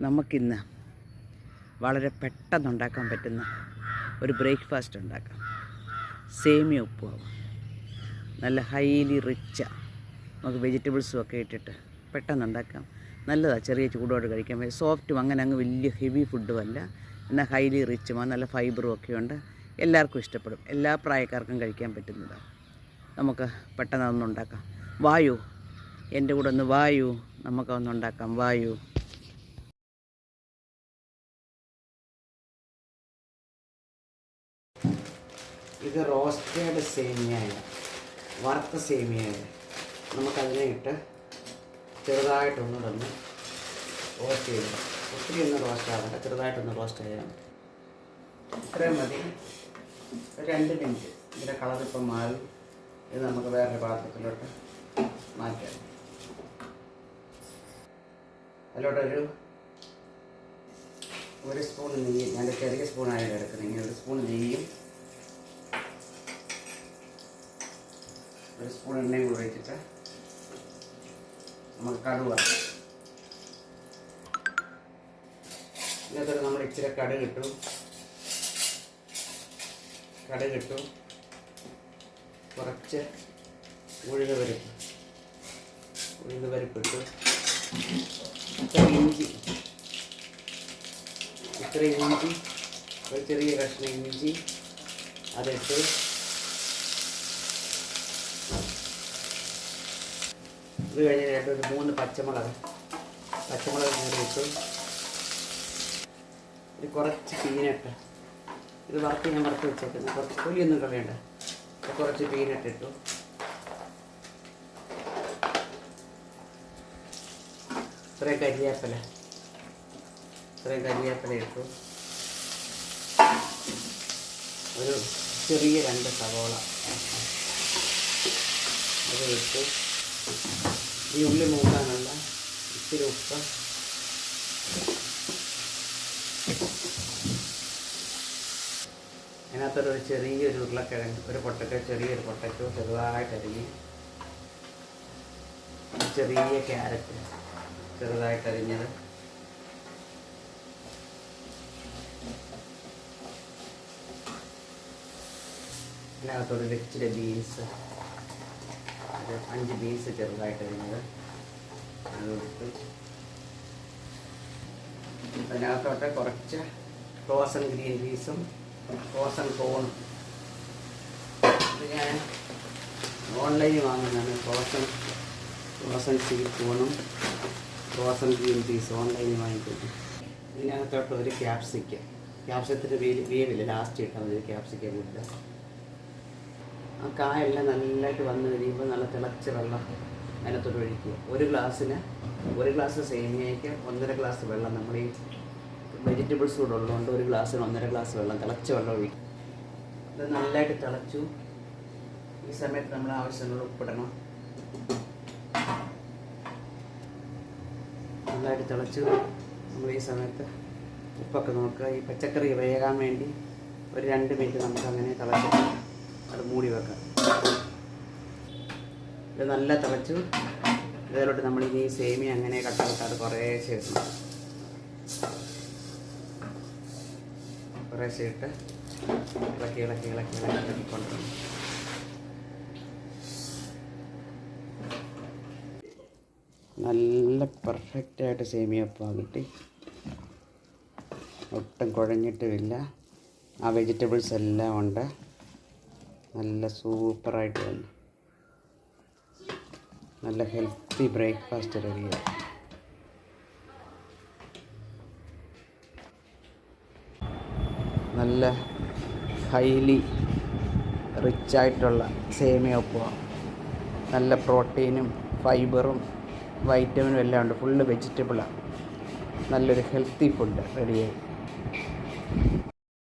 നമുക്കിന്ന് വളരെ പെട്ടെന്നുണ്ടാക്കാൻ പറ്റുന്ന ഒരു ബ്രേക്ക്ഫാസ്റ്റ് ഉണ്ടാക്കാം. സേമിയ ഉപ്പുമാവ്. നല്ല ഹൈലി റിച്ച, നമുക്ക് വെജിറ്റബിൾസും ഒക്കെ ഇട്ടിട്ട് പെട്ടെന്നുണ്ടാക്കാം. നല്ലതാണ്, ചെറിയ ചൂടോട് കഴിക്കാൻ. സോഫ്റ്റും അങ്ങനെ അങ്ങ് വലിയ ഹെവി ഫുഡും അല്ല, എന്നാൽ ഹൈലി റിച്ചുമാണ്. നല്ല ഫൈബറും ഒക്കെ ഉണ്ട്. എല്ലാവർക്കും ഇഷ്ടപ്പെടും. എല്ലാ പ്രായക്കാർക്കും കഴിക്കാൻ പറ്റുന്നതാണ്. നമുക്ക് പെട്ടെന്ന് അതൊന്നുണ്ടാക്കാം. വായു, എൻ്റെ കൂടെ ഒന്ന് വായു, നമുക്കൊന്നുണ്ടാക്കാം. വായു. ഇത് റോസ്റ്റഡ് സേമിയയാണ്, വറുത്ത സേമിയയാണ്. നമുക്കതിനെ ഇട്ട് ചെറുതായിട്ടൊന്ന് റോസ്റ്റ് ചെയ്യണം. ഒത്തിരി ഒന്ന് റോസ്റ്റ് ആകണ്ട, ചെറുതായിട്ടൊന്ന് റോസ്റ്റ് ചെയ്യണം. ഇത്രയും മതി. 2 മിനിറ്റ്. ഇതിൻ്റെ കളറിപ്പം മാറും. ഇത് നമുക്ക് വേറൊരു പാത്രത്തിലോട്ട് മാറ്റാം. അതിലോട്ടൊരു 1 സ്പൂൺ നെയ്യ്, നല്ല ചെറിയ സ്പൂണായി എടുക്കുന്നെങ്കിൽ 1 സ്പൂൺ നെയ്യും 1 സ്പൂൺ എണ്ണയും കൂടെ ഒഴിച്ചിട്ട് നമുക്ക് കടുവ. ഇതിനകത്തോട്ട് നമ്മൾ ഇച്ചിരി കടുകിട്ടു, കുറച്ച് ഉഴുന്ന് പരിപ്പിട്ടു, ഇത്ര ഇഞ്ചി, ഒരു ചെറിയ കഷ്ണം ഇഞ്ചി അതിട്ട്, ഇത് കഴിഞ്ഞിട്ട് ഒരു 3 പച്ചമുളക് കീറി ഇട്ടു. ഇത് കുറച്ച് പീനട്ട്, ഇത് ഞാൻ വറുത്ത് വെച്ചേക്കുന്നത്, കുറച്ച് തൊലിയൊന്നും കളയണ്ട. കുറച്ച് പീനട്ട് ഇട്ടു. ഇത്രയും കരിവേപ്പില ഇട്ടു. ഒരു ചെറിയ 2 സവോള അത് ഇട്ടു. ഈ ഉള്ളി മൂക്കാനുള്ള ഇച്ചിരി ഉപ്പ്, അതിനകത്തൊരു ചെറിയൊരു ഉരുളക്കിഴങ്ങ്, ചെറിയൊരു പൊട്ടറ്റോ ചെറുതായിട്ട് അരിഞ്ഞ്, ചെറിയ ക്യാരറ്റ് ചെറുതായിട്ട് അരിഞ്ഞത്, അതിനകത്തൊരു ഇച്ചിരി ബീൻസ്, 5 ബീൻസ് ചെറുതായിട്ട് അരിഞ്ഞത് അത് ഇട്ട്. അതിനകത്തോട്ട് കുറച്ച് ഫ്രോസൺ ഗ്രീൻ പീസും ഫ്രോസൺ കോണും. ഇത് ഞാൻ ഓൺലൈനിൽ വാങ്ങുന്നതാണ്. ഫ്രോസൺ സ്വീറ്റ് കോണും ഫ്രോസൺ ഗ്രീൻ പീസും ഓൺലൈനിൽ വാങ്ങിക്കുന്നു. ഇതിനകത്തോട്ട് ഒരു ക്യാപ്സിക്കത്തിന് വേവില്ല, ലാസ്റ്റ് ഇട്ടാൽ മതി. ക്യാപ്സിക്കം ഇട്ട് ആ കായെല്ലാം നല്ലതായിട്ട് വന്നു കഴിയുമ്പോൾ നല്ല തിളച്ച വെള്ളം അതിനകത്തോട്ട് ഒഴിക്കുക. 1 ഗ്ലാസ് സേമിയയ്ക്ക് 1.5 ഗ്ലാസ് വെള്ളം. നമ്മൾ ഈ വെജിറ്റബിൾസ് കൂടെ ഉള്ളതുകൊണ്ട് 1 ഗ്ലാസ്സിന് 1.5 ഗ്ലാസ് വെള്ളം, തിളച്ച വെള്ളം ഒഴിക്കും. ഇത് നല്ലതായിട്ട് തിളച്ചു. ഈ സമയത്ത് നമ്മൾ ആവശ്യമുള്ള ഉപ്പിടണം. നല്ലതായിട്ട് തിളച്ചു. നമ്മൾ ഈ സമയത്ത് ഉപ്പൊക്കെ നോക്കുക. ഈ പച്ചക്കറി വേകാൻ വേണ്ടി ഒരു 2 മിനിറ്റ് നമുക്ക് അങ്ങനെ തിളച്ചിട്ട് അത് മൂടി വെക്കാം. ഇത് നല്ല തിളച്ചു. ഇതിലോട്ട് നമ്മൾ ഇനി സേമിയ അങ്ങനെ കട്ടാതെ കുറേശ്ശെ ഇട്ട് ഇളക്കി കൊണ്ടുവരണം. നല്ല പെർഫെക്റ്റായിട്ട് സേമിയ ഉപ്പുമാവ് കിട്ടി. ഒട്ടും കുഴഞ്ഞിട്ടുമില്ല. ആ വെജിറ്റബിൾസ് എല്ലാം ഉണ്ട്. നല്ല സൂപ്പറായിട്ട് വന്നു. നല്ല ഹെൽത്തി ബ്രേക്ക്ഫാസ്റ്റ് റെഡിയായി. നല്ല ഹൈലി റിച്ചായിട്ടുള്ള സേമിയ ഉപ്പുമാവ്. നല്ല പ്രോട്ടീനും ഫൈബറും വൈറ്റമിനും എല്ലാം ഉണ്ട്. ഫുള്ള് വെജിറ്റബിളാണ്. നല്ലൊരു ഹെൽത്തി ഫുഡ് റെഡിയായി.